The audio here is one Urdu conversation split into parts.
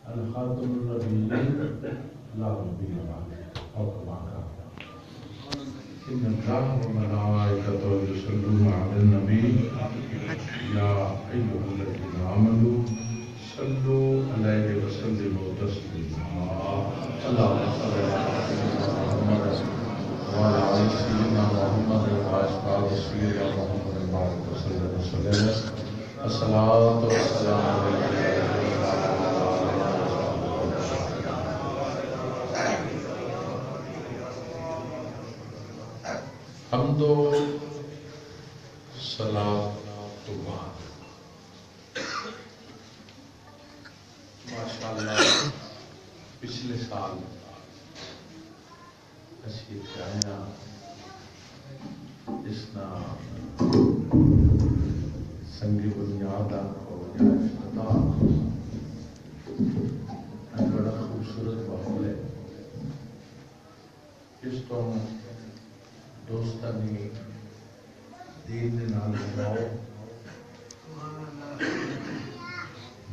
الخاتم النبيين لا نبي بعده أو كما قال إن الله وملائكته يصلون على النبي يا أيها الذين آمنوا صلوا عليه وسلموا تسليما اللهم صل على سيدنا محمد وعلى آل سيدنا محمد وأصحاب سيدنا محمد وبارك وسلم الصلاة والسلام عليك حمد و صلاۃ تو بعد ماشاءاللہ پچھلے سال اسی آیا اس نا سنگ بنیاد کو یا افتتاح بڑا خوبصورت ماحول ہے اس تو دوستانی دین دے نال لگاؤ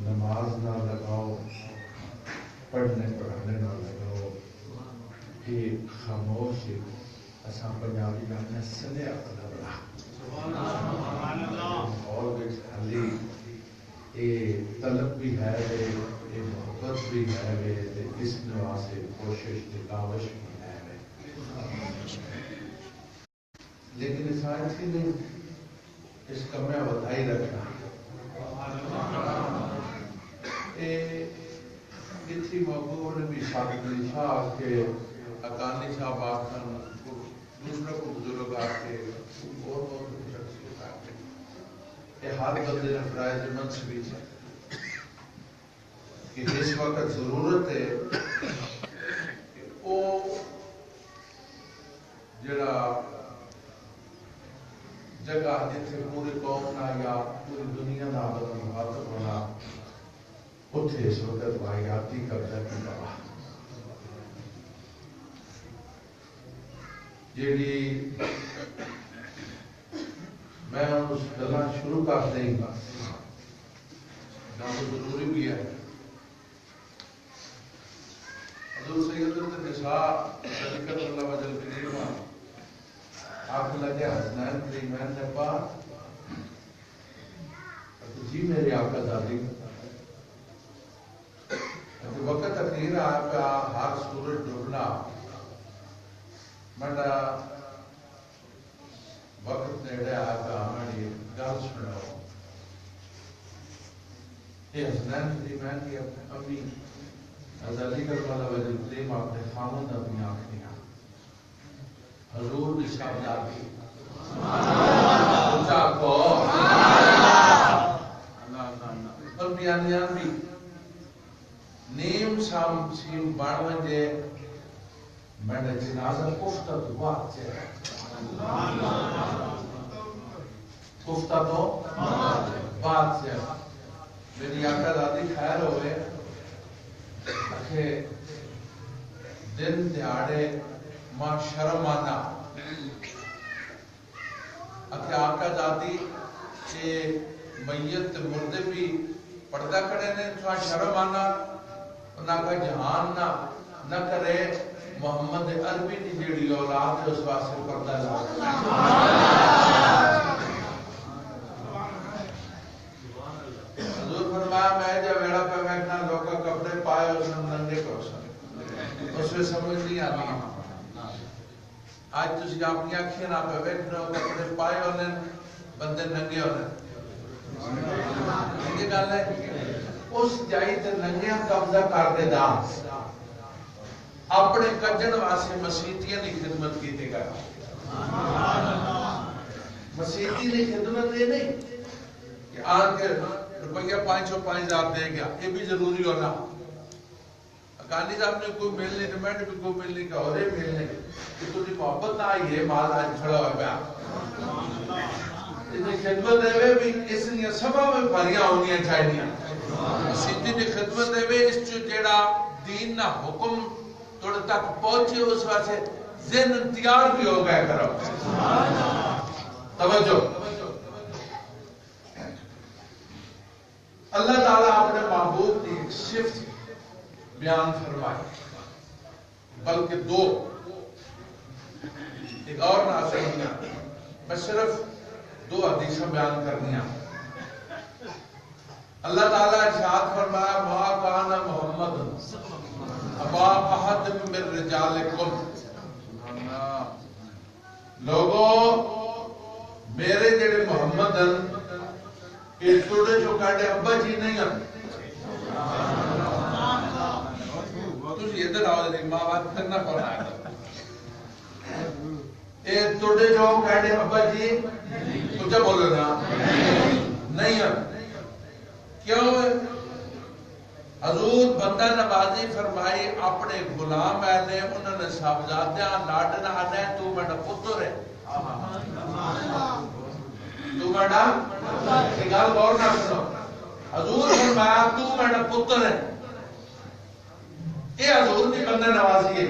نماز نہ لگاؤ پڑھنے پڑھانے نہ لگاؤ یہ خاموش اساں پنجابی گانے سنیا پڑھا اور حالی یہ طلب بھی ہے یہ محبت بھی ہے اس واسطے کوشش کاوش بھی ہے لیکن اس آیت کی نہیں اس کا میں بدائی رکھنا اتنی محبوب نے بھی شاکری شاہ کے اکانی صاحب آخر دوسرا کو بزرگ آکے اور بہت شخصیت آکے یہ ہر بندے نے فرائض منصبی ہے کہ اس وقت ضرورت ہے وہ جڑا جگہ جتنے پوری قوم نہ یا پوری دنیا نہ مخاطب ہونا اتنے اس وقت واحیاتی قبضہ کی دوا جیڑی میں اس گلا شروع کر دیں گا نام ضروری بھی ہے حضور سید النساء شریکت اللہ وجل کریم آپ لگے حسنین کریمین نے پاک جی میرے آقا دادی وقت اخیر آپ کا ہر سورج ڈوبنا منڈا وقت نیڑے آپ کا ہماری گل سناؤ یہ حسنین کریمین کی امی علی کرم اللہ وجل کریم آپ نے خامد اپنی آنکھیں حضور بھی شاہدار کی اچھا کو اور بیانیان بھی نیم سام سیم بانویں دے میں نے جنازہ کفتہ تو بات سے کفتہ تو بات سے میری آقا دادی خیر ہوئے کہ دن دیاڑے ماں شرم آنا اکھے آقا دادی کہ میت مردے بھی پردہ کھڑے نے تو شرم آنا انہاں کا جہان نہ کرے محمد عربی کی جیڑی اولاد ہے اس واسطے پردہ لا حضور فرمایا میں جب ویڑا پہ بیٹھنا لوگا کپڑے پائے اس نے ننگے کو اس میں سمجھ نہیں آتی آج تسی اپنی آنکھیں نہ پہ بیٹھنا کپڑے پائے ہونے بندے ننگے ہونے یہ گل ہے اس جائی تے ننگیاں قبضہ کر دے دا اپنے کجن واسے مسیحیتیاں دی خدمت کی تے گا مسیحیتی دی خدمت یہ نہیں کہ آن کے روپیہ 5,000 دے گیا یہ بھی ضروری ہونا اکانی صاحب نے کوئی مل نہیں میں نے بھی کوئی مل نہیں کہا اور یہ مل نہیں کہ تجھے محبت نہ آئی ہے مال آج کھڑا ہوا پیا اتنی خدمت دے ہوئے بھی اس لیے سبا میں پریاں ہونیاں چاہیے سیدھی نے خدمت دے ہوئے اس جو جیڑا دین نہ حکم توڑ تک پہنچے اس واسے ذہن تیار بھی ہو گئے کرو توجہ اللہ تعالیٰ اپنے محبوب کی ایک صفت بیان فرمائے، بلکہ دو ایک اور نہ سنیا، میں صرف دو حدیثیں بیان کرنی ہیں۔ اللہ تعالیٰ ارشاد فرمایا ما کان محمد ابا احد من رجالکم، لوگوں میرے جڑے محمد ہیں یہ تھوڑے جو کہتے ابا جی نہیں ہیں، تجھے ادھر آؤ جی ماں بات کرنا کون آیا تھا، یہ تھوڑے جو کہتے ابا جی کچھ بولو نا نہیں ہیں، کیوں؟ حضور بندہ نوازی فرمائی اپنے غلام نے انہوں نے صاحبزادیاں لاڈنا آنے تو بڑا پتر ہے، تو بڑا گل غور نہ سنو، حضور فرمایا تو بڑا پتر ہے، یہ حضور کی بندہ نوازی ہے،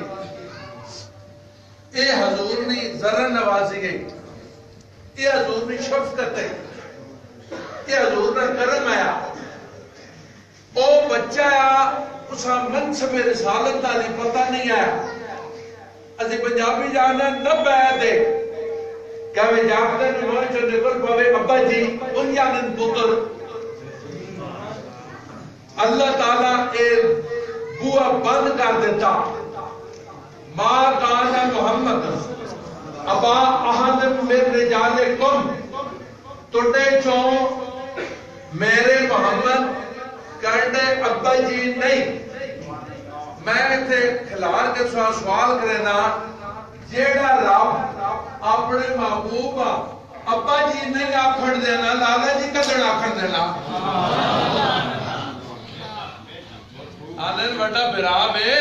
یہ حضور نے ذرا نوازی گئی، یہ حضور نے شفقت ہے، یہ حضور نے کرم آیا، او بچہ آیا اسا منصب رسالت کا نہیں پتہ نہیں آیا، اسی پنجابی جانا نہ بیعت ہے کہ وہ جاگتے نے وہ جو نکل پاوے ابا جی ان جانن پتر، اللہ تعالیٰ ایک بوا بند کر دیتا، ما کان محمد ابا احد من رجالکم، تُڈے چوں میرے محمد کرنے ابا جی نہیں، میں اتنے کھلار کے سوال کرنا جیڑا رب اپنے محبوب ابا جی نہیں آکھن دینا لالا جی کدن آکھن دینا، آنن بڑا براب ہے،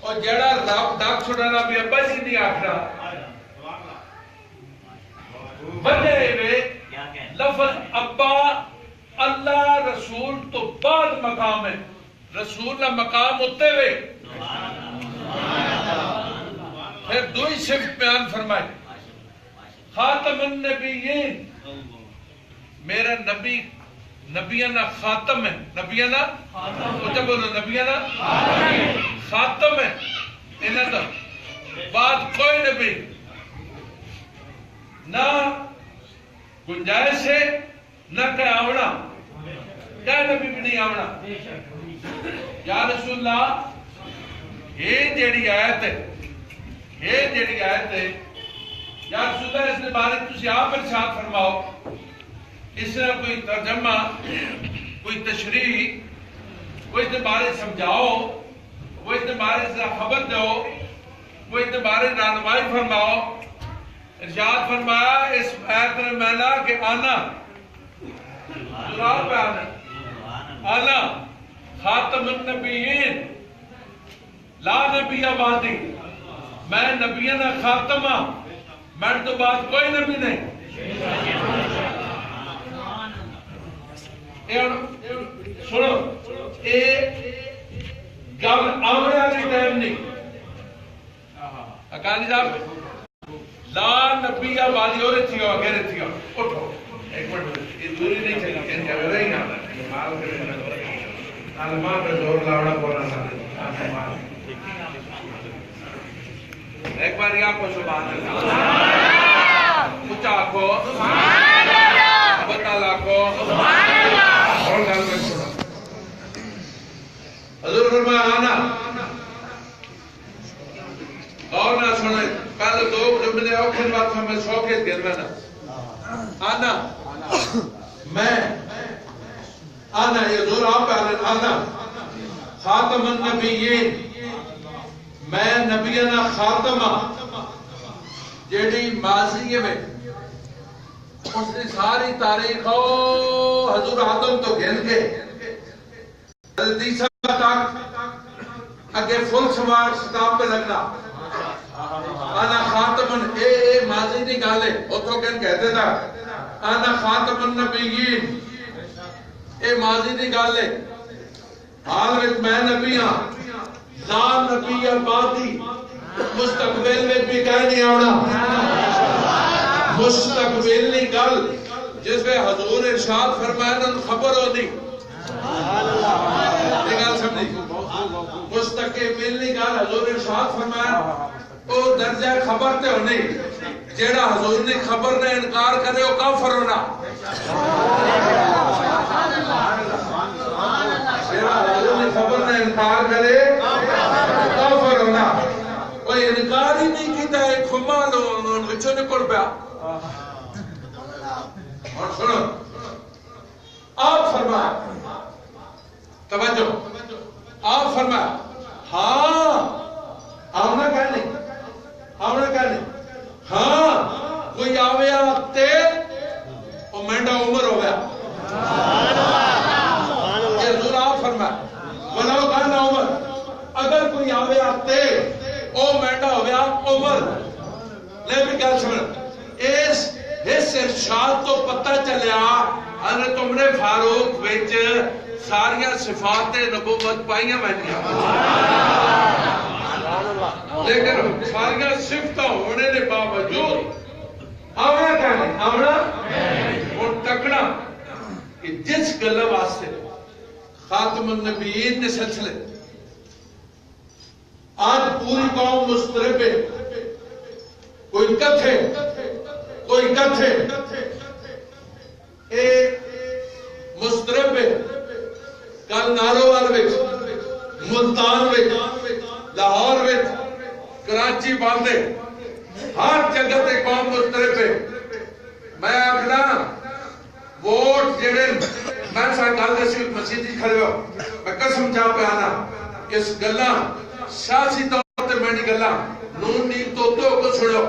اور جیڑا رب ڈاک چھڑانا بھی ابا جی نہیں آکھنا، وجہ ہے لفظ ابا اللہ رسول تو بعد مقام ہے، رسول نہ مقام ہوتے ہوئے پھر دوئی صفت بیان فرمائے، خاتم النبیین، میرا نبی نبیانہ خاتم ہے، نبیانہ اچھا بولو نبیانہ خاتم ہے، انہاں تو بعد کوئی نبی نہ گنجائش ہے نہ کہ آونا، کیا نبی بھی نہیں آونا، یا رسول اللہ یہ جیڑی آیت ہے، یہ جیڑی آیت ہے یا رسول اللہ اس نے بارے تُسی آپ ارشاد فرماؤ، اس نے کوئی ترجمہ کوئی تشریح کوئی اس نے بارے سمجھاؤ، وہ اس نے بارے سے خبر دو، وہ اس نے بارے رہنمائی فرماؤ، ارشاد فرمایا اس آیت میں مانا کہ آنا جراب آنا خاتم النبیین لا نبی آبادی، میں نبیانہ خاتم ہاں، میں تو بعد کوئی نبی نہیں، سنو اے گل آمنے والی ٹائم نہیں، اکانی صاحب لا نبی آبادی اور تھی ہو اگر تھی ہو اٹھو ایک منٹ یہ دوری نہیں چلی کہ کیا رہی ہیں علماء پہ زور لاؤڑا بولا سکتے ایک بار یہ کو سبحان اللہ اچھا کو بتا لاکھو اور گل میں سنا حضور فرمایا آنا اور نہ سنے پہلے دو جملے اور پھر بات ہمیں شوقیت گرنا نا آنا میں آنا یہ زور آپ پہلے آنا خاتم النبیین میں نبیانہ خاتمہ جیڑی ماضی میں اس نے ساری تاریخ حضور آدم تو گھن کے حضرت تک اگے فل سوار ستاب پہ لگنا آنا خاتم اے ماضی نہیں گالے وہ تو کہن کہتے تھا آنا خاتم النبیین اے ماضی نہیں گالے حال میں نبی ہاں لا نبی آبادی مستقبل میں بھی کہہ نہیں آونا مستقبل نہیں گل جس میں حضور ارشاد فرمائن خبر ہو دی یہ گل سمجھی کہ ملنی گال حضور ارشاد فرمایا او درجہ خبر تے ہونے جیڑا حضور نے خبر نے انکار کرے او کافر ہونا جیڑا حضور نے خبر نے انکار کرے کافر ہونا کوئی انکار ہی نہیں کیتا ہے کھما لو وچوں نکل پیا اور سنو آپ فرمایا توجہ آپ فرمایا ہاں آمنا کہنے ہاں کوئی آوے آتے وہ مینڈا عمر ہو گیا یہ حضور آپ فرمایا بلاو کہنا عمر اگر کوئی آوے آتے وہ مینڈا ہو گیا عمر لے بھی کیا سمجھ اس ارشاد تو پتہ چلیا حضرت عمر فاروق وچ ساریاں صفات نبوت پائیاں بہنیاں لیکن ساریاں صفتاں ہونے نے باوجود آمنا کہنے آمنا اور تکڑا کہ جس گلہ واسطے خاتم النبیین نے سلسلے آج پوری قوم مسترب ہے کوئی کتھے ایک مسترب ہے کل ناروال وچ ملتان وچ لاہور وچ کراچی باندھے ہر جگہ تے قوم مسترب ہے میں آخنا ووٹ جڑے میں سا گل دسی مسیح کھڑے ہو میں قسم چاہ پہ آنا اس گلاں سیاسی طور تے میں نہیں گلاں نون لیگ تو ہوتے ہو کو چھڑو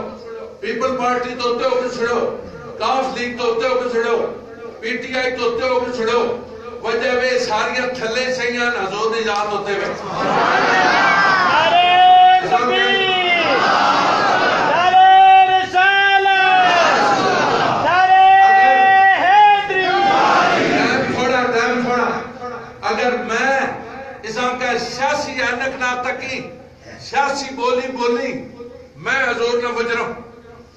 پیپل پارٹی تو ہوتے ہو کو چھڑو کاف لیگ تو ہوتے ہو کو چھڑو پی ٹی آئی تو ہوتے ہو کو چھڑو وجہ وے ساریاں تھلے سیاں حضور دی ذات ہوتے ہوئے نعرہ تکبیر نعرہ رسالت نعرہ حیدری دیم تھوڑا اگر میں اساں کا سیاسی اینک نہ تکی سیاسی بولی میں حضور نہ مجرم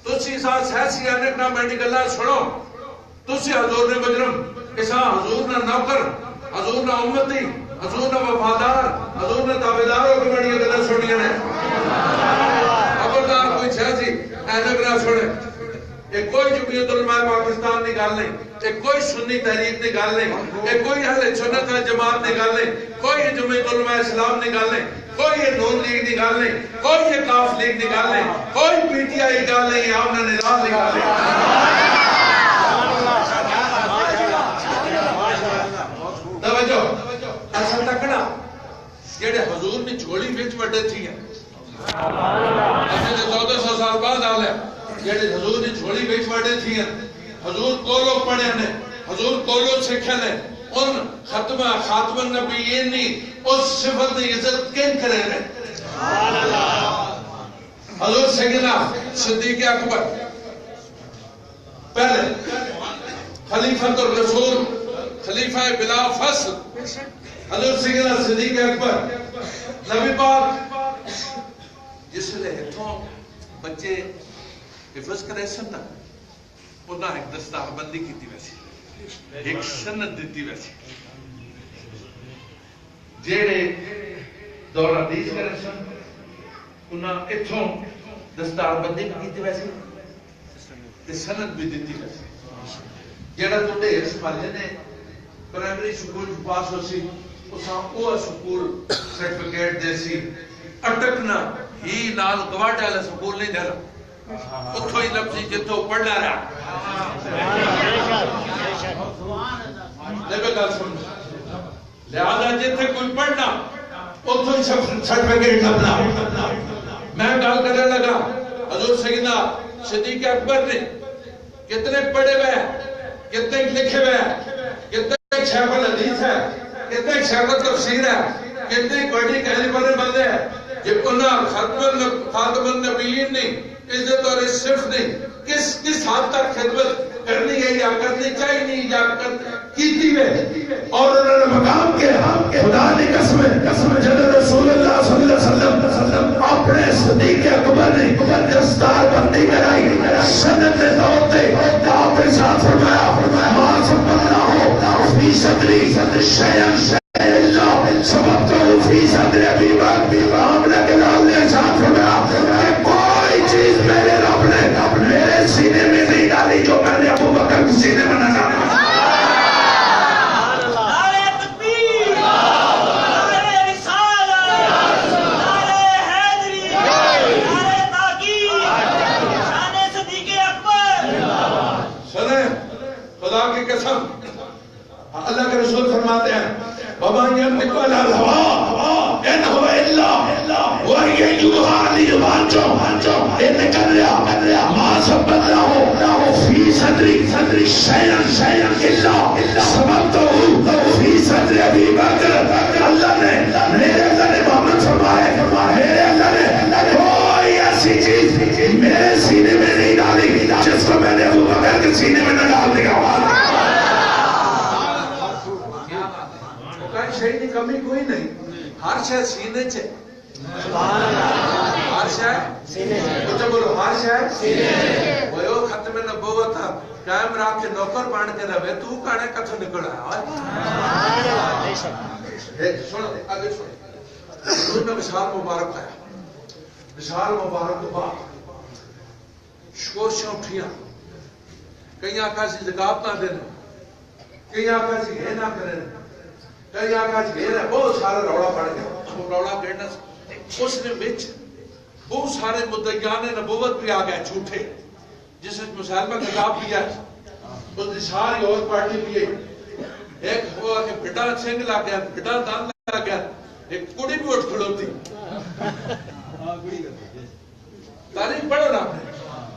تسی اساں سیاسی اینک نہ میں گلا سنو تسی حضور نے مجرم اساں حضور نہ نوکر حضور نہ امتی حضور نہ وفادار حضور نہ تابعدار ہو کے بڑی گلاں سنیاں نے خبردار کوئی سیاسی اینک نہ سنے یہ کوئی جمعیت علماء پاکستان کی گل نہیں یہ کوئی سنی تحریک کی گل نہیں یہ کوئی اہل سنت جماعت کی گل نہیں کوئی جمعیت علماء اسلام کی گل نہیں کوئی یہ نون لیگ کی گل نہیں کوئی یہ کاف لیگ کی گل نہیں کوئی پی ٹی آئی کی گل نہیں آمنا نظام کی گل نہیں توجہ ایسا تکڑا جیڑے حضور نے جھولی وچ وڈے تھی ہیں ایسے 1400 سال بعد آلے جیڑے حضور نے جھولی وچ وڈے تھی ہیں حضور کولو پڑھے نے حضور کولو سکھے نے ان خاتم النبیین نے اس صفت کی عزت کن کرے نے حضور سیدنا صدیق اکبر پہلے خلیفۃ الرسول خلیفہ بلا فصل حضور سیدنا صدیق اکبر نبی پاک جس لئے ہتھوں بچے حفظ کرے سننا انہاں ایک دستار بندی کی تھی ویسی ایک سند دیتی ویسی جیڑے دور حدیث کرے سن انہاں اتھوں دستار بندی کی تھی ویسی تے سند بھی دیتی ویسی جیڑا تو ڈھیر سمجھے نے پرائمری سکول پاس ہو سی اساں او سکول سرٹیفکیٹ دے سی اٹکنا ہی نال گواٹے والا سکول نہیں دینا اتھو ہی لفظی جتھو پڑھنا رہا لے گل سمجھ لہذا جتھے کوئی پڑھنا اتھو ہی سرٹیفکیٹ لبنا میں گل کرنے لگا حضور سیدنا صدیق اکبر نے کتنے پڑھے ہوئے کتنے لکھے ہوئے کتنے شیخ الحدیث ہے کتنے شیخ التفسیر ہے کتنے بڑی کہنے والے بندے ہیں یہ انہاں خاتم النبیین نے عزت اور صرف نہیں کس حد تک خدمت کرنی ہے یا کرنی چاہیے یا کیتی ہے اور انہوں نے مقام کے خدا نے قسم جب رسول اللہ صلی اللہ علیہ وسلم اپنے صدیق اکبر نے دستار بندی کرائی سنت طور پہ آپ کے ساتھ فرمایا ماں سب اللہ ہو فی صدری شیئن اللہ سبب تو فی صدری صدر ابی بکر آپ نے کلال نے ساتھ فرمایا کہ کوئی چیز میرے رب نے میرے سینے میں نہیں ڈالی جو میں نے ابو بکر کے سینے میں نہ ڈالی. اللہ کے رسول فرماتے ہیں وَمَا يَنطِقُ عَنِ الْهَوَىٰ إِنْ هُوَ إِلَّا وَحْيٌ يُوحَىٰ إِنْ نِکل رہا مَا ثَبَّتَ لَهُ فِي صَدْرِي شَيْئًا إِلَّا ثَبَتَهُ فِي صَدْرِ أَبِي بَکر. اللہ نے میرے اللہ نے محمد فرمائے میرے اللہ نے کوئی ایسی چیز میرے سینے میں نہیں ڈالی جس کو میں نے ابو بکر کے سینے میں نہ ڈال دیا. شہی کی کمی کوئی نہیں. ہر شہ سینے چھے. ہر شہ سینے چھے. بولو ہر شہ سینے چھے. وہ یو ختم نبوت قائم رکھ کے نوکر بان کے رہے تو کانے کتھو نکل آیا. سنو آگے سنو. حضور نے وصال مبارک آیا. وصال مبارک کے بعد شکوشیں اٹھیاں. کئی آقا سی زکاة نہ دینے. کئی آقا سی ہے نہ کرنے. کئی آقا جی گئے رہے بہت سارے روڑا پڑ گئے. وہ روڑا گئے اس نے بچ بہت سارے مدعیان نبوت بھی آگئے جھوٹے جس نے مسلمہ کتاب بھی ہے. اس نے ساری اور پارٹی بھی ہے. ایک ہوا کہ بڑا سنگ لا گیا بڑا دان لا گیا. ایک کڑی بھی اٹھ کھڑو تھی. تاریخ پڑھو نا آپ نے.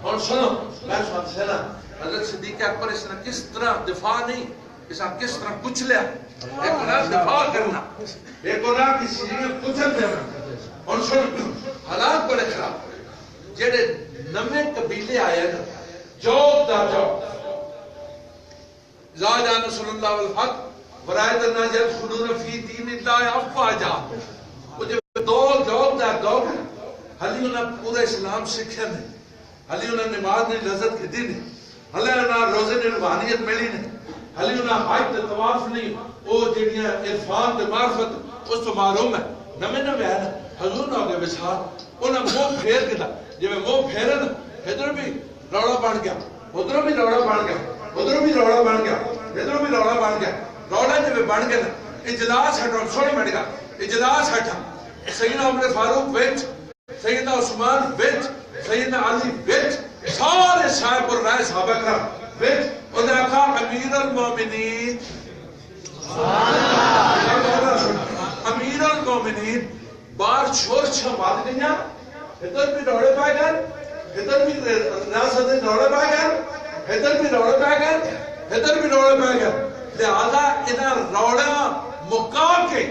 اور سنو میں سوات سے نا حضرت صدیق اکبر اس نے کس طرح دفاع نہیں اس نے کس طرح کچھ لیا. ایک انہاں دفاع کرنا ایک انہاں کسی نے کچھ دینا. اور سن حالات بڑے خراب جیڑے نمے قبیلے آئے نا جوب دا جوب زاجہ نصر اللہ والحق ورائد الناس يدخلون فی دین اللہ افواجا. وہ جو جوب دا دوگ ہے حلی انہاں پورا اسلام سکھے نہیں. حلی انہاں نماز نے لذت کے دن ہے. حلی انہاں روزے نے روحانیت ملی نہیں. حلی انہاں حج تے طواف نہیں. وہ جڑیاں عرفان تے معرفت اس تو معلوم ہے. نمے ہے نا حضور نہ ہو گئے وصال. انہاں منہ پھیر کے جی میں منہ پھیرے نا ادھر بھی روڑا بن گیا ادھر بھی روڑا بن گیا ادھر بھی روڑا بن گیا ادھر بھی روڑا بن گیا. روڑا جب بن گیا نا اجلاس ہٹا سوڑ مٹ گیا اجلاس ہٹا. سیدنا عمر فاروق وچ سیدنا عثمان وچ سیدنا علی وچ سارے صاحب اور رائے صحابہ کرام وچ انہیں کہا امیر المومنین امیر المومنین بار چھوڑ چھمات گیا. ادھر بھی روڑے پائے گئے ادھر بھی ریاست روڑے پائے گئے ادھر بھی روڑے پائے گئے ادھر بھی روڑے پائے گئے. لہذا انہاں روڑا مکا کے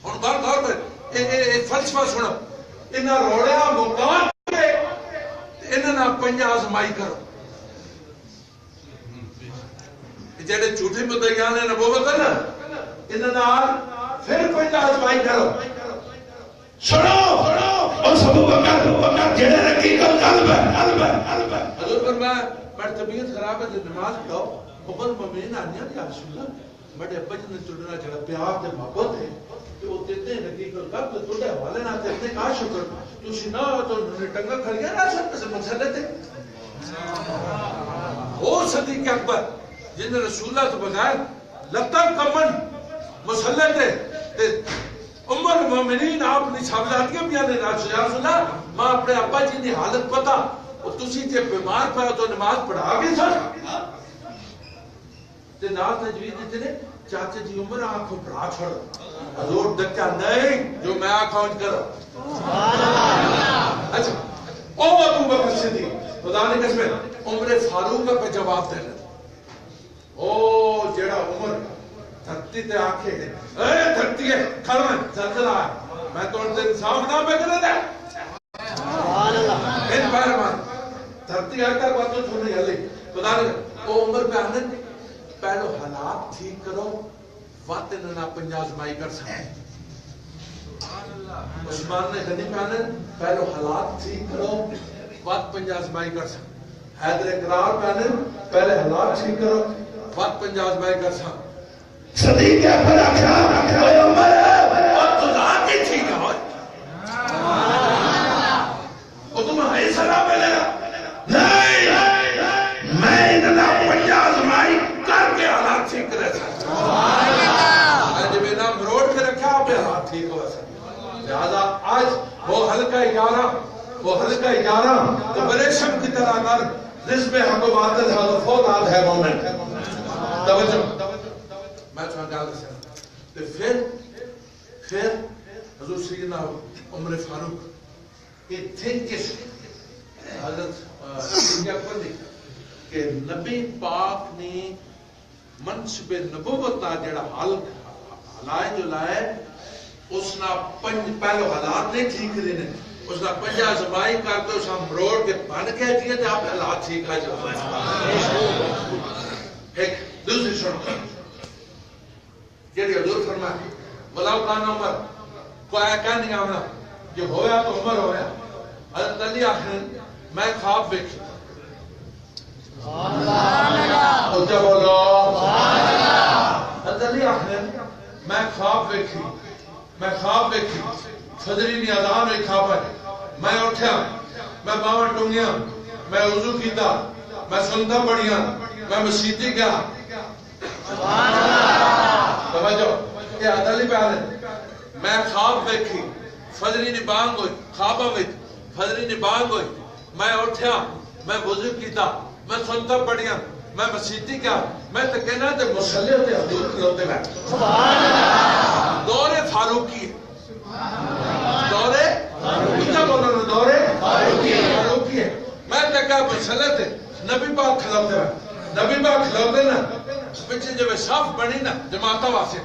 ہن غور کر ایک فلسفہ سنو. انہاں روڑا مکا کے انہاں پنجا آزمائی کرو. جڑے جھوٹے مدعیان نبوت ہے نا انہاں پھر پنجا آزمائی کرو. سنو اس ابو بکر جڑے رکی کل قلب ہے. حضور فرمایا میری طبیعت خراب ہے نماز پڑھو. ابن مومنین آنیا یا رسول اللہ بڑے ابا جی نے چڑھنا جڑا پیار تے محبت ہے کہ وہ دیتے ہیں رکی کل قلب تو تھوڑے حوالے نہ تے اپنے کا شکر تسی نہ تو ٹنگا کھڑیا نہ سب سے مسئلے تے وہ صدیق اکبر جن رسول اللہ تو بغیر لتا کمن مسئلے تے ام المومنین آپ نے صاحبزادیاں بھی آنے رسول اللہ ماں اپنے ابا جی نے حالت پتا اور تسی جے بیمار پایا تو نماز پڑھا بھی سن تے ناز تجوید دیتے نے چاچے جی عمر آنکھوں پڑھا چھوڑو. حضور ڈکا نہیں جو میں آنکھوں کرو. اچھا او ابو بکر صدیق خدا نے قسم عمر فاروق پہ جواب دے لیں. او جڑا عمر دھرتی تے آنکھیں اے دھرتی ہے کھڑا زلزلہ ہے میں تو ان سے انصاف نہ پہ کرے دے ان پیر مان دھرتی آتا ہے بات تو چھوڑنے گلی. خدا نے او عمر پہ آنے پہلو حالات ٹھیک کرو وقت انہاں پنجا آزمائی کر سکتے. عثمان نے غنی پہنے پہلو حالات ٹھیک کرو وقت پنجا آزمائی کر سکتے. حیدر اقرار پہنے پہلے حالات ٹھیک کرو وقت پنجا آزمائی کر سکتے. صدیق اکبر اکرام اے عمر وقت وہ حلقہ 11 تو بریشم کی طرح نر نسبِ حق و باطل ہے تو فولاد ہے مومن. توجہ میں تو گل دسا پھر حضور سیدنا عمر فاروق یہ تھنکس حضرت اکبر نے کہ نبی پاک نے منصب نبوت کا جڑا ہلائے جو لائے اس نا پہلو حالات نہیں ٹھیک دینے اس نا پنجا زمائی کرتے اس ہم مروڑ کے بن کے جیے تو آپ حالات ٹھیک آ جائے. ایک دوسری سنو جیڑی حضور فرمائے بلاؤ کانا عمر کو آیا کہہ نہیں آمنا جو ہویا تو عمر ہویا. حضرت علی آخر میں خواب بیکھی تو جب بولو حضرت علی آخر میں خواب بیکھی فجری نی اذان ہوئی خواب ہے میں اٹھیا میں باواں ٹونگیاں میں وضو کیتا میں سنتا پڑھیاں میں مسیتی گیا. سمجھو یہ حضرت علی بیان ہے میں خواب بیکھی فجری نی بانگ ہوئی خوابہ وچ فجری نی بانگ ہوئی میں اٹھیا میں وضو کیتا میں سنتا پڑھیاں میں مسیتی کیا میں تو کہنا تے مسلح تے حضور کھلوتے میں دور فاروقی دور فاروقی ہے. میں تو کہا مسلح تے نبی پاک کھلوتے میں نبی پاک کھلوتے نا پچھے جب صاف بنی نا جماعتہ واسے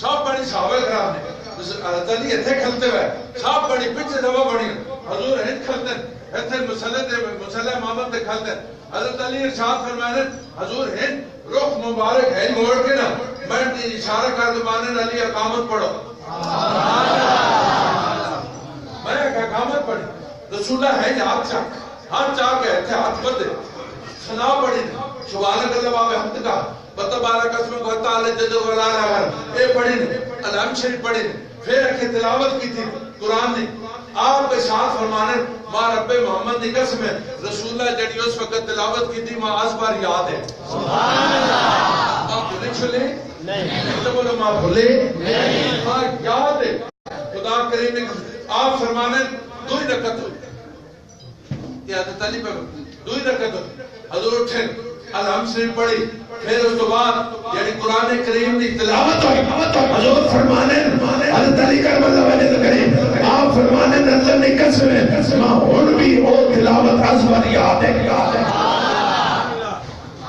صاف بنی صحابہ کرام نے حضرت علی اتھے کھلتے ہوئے صاف بنی پچھے دوا بنی حضور ہند کھلتے اتھے مسلح محمد تے کھلتے. حضرت علی ارشاد فرمانے حضور ہند رخ مبارک ہے موڑ کے نا میں اشارہ کر دبانے علی اقامت پڑھو. میں اقامت پڑھی رسولہ ہے ہاتھ چاک ہے اتھے ہاتھ بدے سنا پڑھی سبحانک اللہ باب حمد کا بتبارک اسمک و تعالی جد و جلال اگر اے پڑھی الحمد شریف پڑھی پھر اکھے تلاوت کی تھی قرآن نے آپ کے ساتھ فرمانے ماں رب محمد نے قسم ہے رسول اللہ جڑی اس وقت تلاوت کی تھی ماں آس بار یاد ہے. آپ بھولے چھلے نہیں تو بولو ماں بھولے ماں یاد ہے. خدا کریم نے آپ فرمانے دو ہی رکعت ہوئی یہ حضرت علی پہ دو ہی رکعت ہوئی حضور اٹھے الحمد شریف پڑھی پھر اس تو بعد یعنی قرآن کریم کی تلاوت ہوئی. حضور فرمانے حضرت علی کرم اللہ وجہ کریم آپ فرمانے اللہ نے قسم ہے ماں ہن بھی او تلاوت ازبر یاد ہے.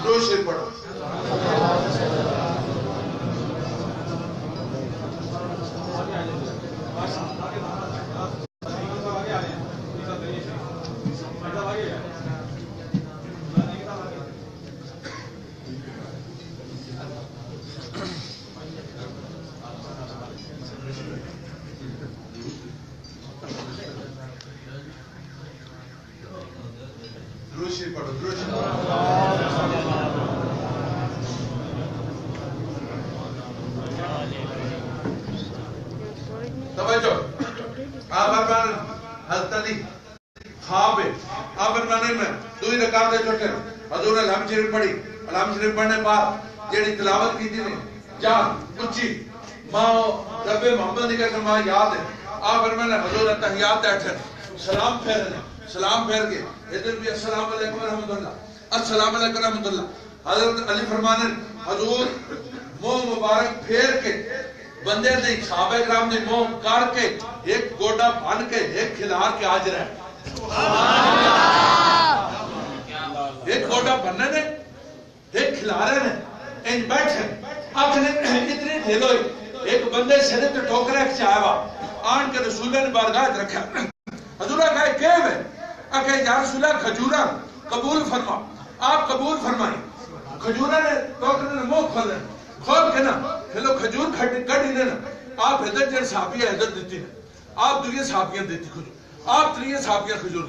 روز شریف پڑھو حضور الحمد شریف پڑھی الحمد شریف پڑھنے بعد جیڑی تلاوت کی تھی جان اچھی ماں رب محمد کی قسم ماں یاد ہے. آپ فرمانے حضور تحیات اٹھن سلام پھیر کے ادھر بھی السلام علیکم ورحمۃ اللہ السلام علیکم ورحمۃ اللہ. حضرت علی فرمانے حضور منہ مبارک پھیر کے بندے نے صحابہ کرام نے منہ کر کے ایک گوڈا بن کے ایک کھلار کے آج رہے ایک گوڈا بننے نے ایک کھلارے نے ان بیٹھے آخر اتنی ڈھیل ہوئی ایک بندے سرے تو ٹوکرے چاہے وا آن کے رسول نے بارگاہ رکھا حضورہ کہا کہ ہے کہ یا رسول اللہ کھجورہ قبول فرما آپ قبول فرمائیں. کھجورہ نے ٹوکرے نے منہ کھول کے نا کھلو کھجور کھڑی نے نا آپ حضرت جن صحابیہ حضرت دیتی ہیں آپ دویہ صحابیہ دیتی کھجور آپ تریہ صحابیہ کھجور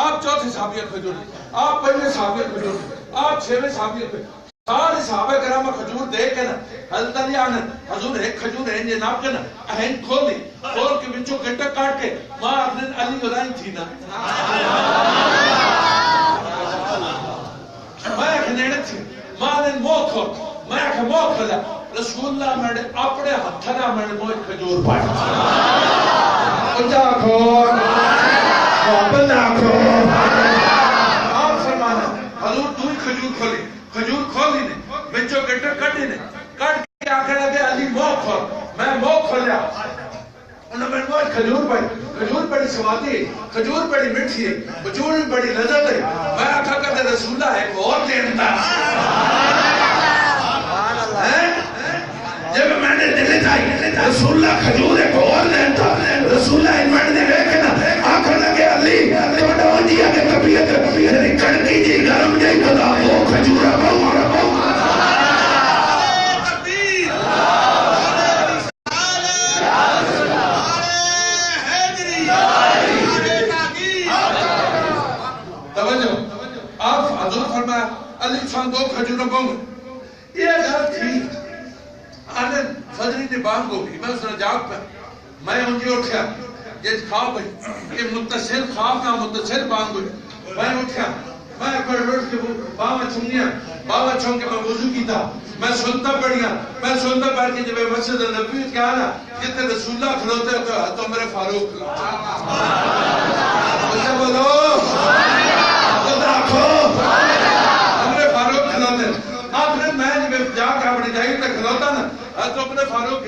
آپ چوتھے صحابیہ کھجور آپ پہلے صحابیہ کھجور آپ چھویں صحابیہ کھجور سارے صحابہ کرام کھجور دے کے نا حضرت علی آنے حضور ایک کھجور ہے یہ ناپ کے نا اہن کھول دی کھول کے بچوں گھنٹہ کاٹ کے ماں اپنے علی ادائیں تھی نا میں ایک نیڑے تھی ماں نے موت کھول میں ایک موت کھولا رسول اللہ میں اپنے ہتھنا میں موت کھجور پائی اچھا کھول محبت آنکھو آپ فرمانا حضور تو ہی کھجور کھولی، کھجور کھولی نے بچوں گٹر کٹی نے کٹ کے آخر لگے علی موہ کھول، میں موہ کھولیا انہوں نے کہا کھجور پڑی، کھجور بڑی سوادی ہے، کھجور بڑی مٹھی ہے، کھجور بڑی لذت ہے، میں آخا کہتے رسولہ ہے اور دیندہ جب میں نے دل چاہی رسول اللہ کھجور ایک اور دیندہ رسول اللہ انوائٹ دے بیکنا آخر لگے علی توڑا ہو جیا کہ طبیعت یعنی کڑکی جی گرم جائی خدا وہ کھجورہ بہو علی چھان دو کھجوروں کو یہ گھر تھی آنے فجری نے بانگ ہو گئی میں اس نے جاگ پہ میں انجی اٹھیا یہ خواب ہے یہ متصل خواب کا متصل بانگ ہوئی میں اٹھیا میں اٹھ کے بابا چھنگیا بابا چھنگ کے میں وضو کی تھا میں سنتا پڑھیا میں سنتا پڑھ کے جب مسجد نبی کیا نا جتنے رسول اللہ کھلوتے تو میرے فاروق کھلوتے مجھے بولو آخر میں جب جا کے اپنی جائی تک کھلوتا نا تو اپنے فاروق